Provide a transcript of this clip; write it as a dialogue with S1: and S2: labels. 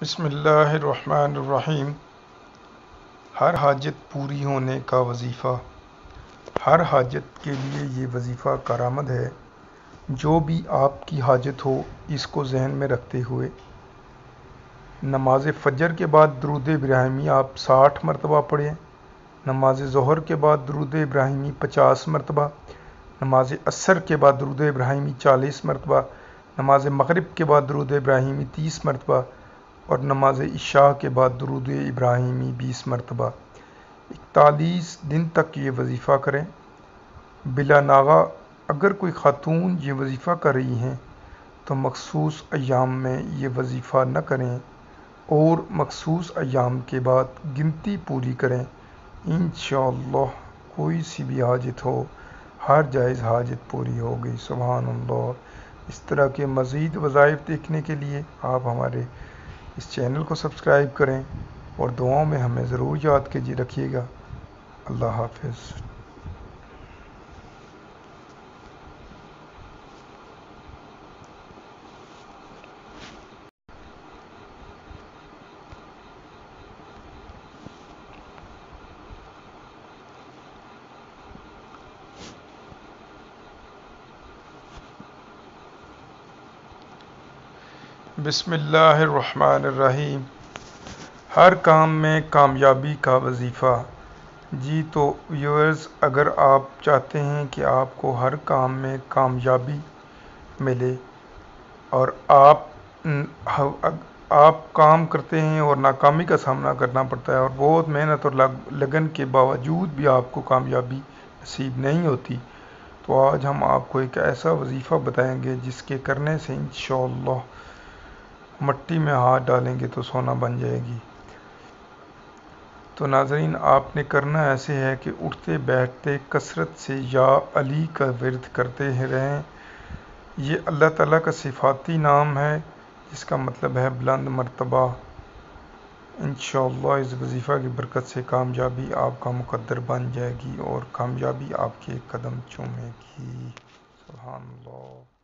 S1: بسم اللہ الرحمن الرحیم۔ ہر حاجت پوری ہونے کا وظیفہ۔ ہر حاجت کے لیے یہ وظیفہ کارآمد ہے۔ جو بھی آپ کی حاجت ہو اس کو ذہن میں رکھتے ہوئے نماز فجر کے بعد درود ابراہیمی آپ 60 مرتبہ پڑھیں، نماز ظہر کے بعد درود ابراہیمی 50 مرتبہ، نماز عصر کے بعد درود ابراہیمی 40 مرتبہ، نماز مغرب کے بعد درود ابراہیمی 30 مرتبہ اور نماز عشاء کے بعد درود ابراہیمی 20 مرتبہ 41 دن تک یہ وظیفہ کریں بلا ناغہ۔ اگر کوئی خاتون یہ وظیفہ کر رہی ہیں تو مخصوص ایام میں یہ وظیفہ نہ کریں اور مخصوص ایام کے بعد گنتی پوری کریں۔ انشاءاللہ کوئی سی بھی حاجت ہو، ہر جائز حاجت پوری ہوگی۔ سبحان اللہ۔ اس طرح کے مزید وظائف دیکھنے کے لیے آپ ہمارے اس چینل کو سبسکرائب کریں اور دعاؤں میں ہمیں ضرور یاد رکھیے گا۔ اللہ حافظ۔ بسم اللہ الرحمن الرحیم۔ ہر کام میں کامیابی کا وظیفہ۔ جی تو ویورز، اگر آپ چاہتے ہیں کہ آپ کو ہر کام میں کامیابی ملے اور آپ کام کرتے ہیں اور ناکامی کا سامنا کرنا پڑتا ہے اور بہت محنت اور لگن کے باوجود بھی آپ کو کامیابی نصیب نہیں ہوتی، تو آج ہم آپ کو ایک ایسا وظیفہ بتائیں گے جس کے کرنے سے انشاءاللہ مٹی میں ہاتھ ڈالیں گے تو سونا بن جائے گی۔ تو ناظرین، آپ نے کرنا ایسے ہے کہ اٹھتے بیٹھتے کثرت سے یا علی کا ورد کرتے رہیں۔ یہ اللہ تعالیٰ کا صفاتی نام ہے جس کا مطلب ہے بلند مرتبہ۔ انشاءاللہ اس وظیفہ کی برکت سے کامیابی آپ کا مقدر بن جائے گی اور کامیابی آپ کے قدم چومے گی۔ سبحان اللہ۔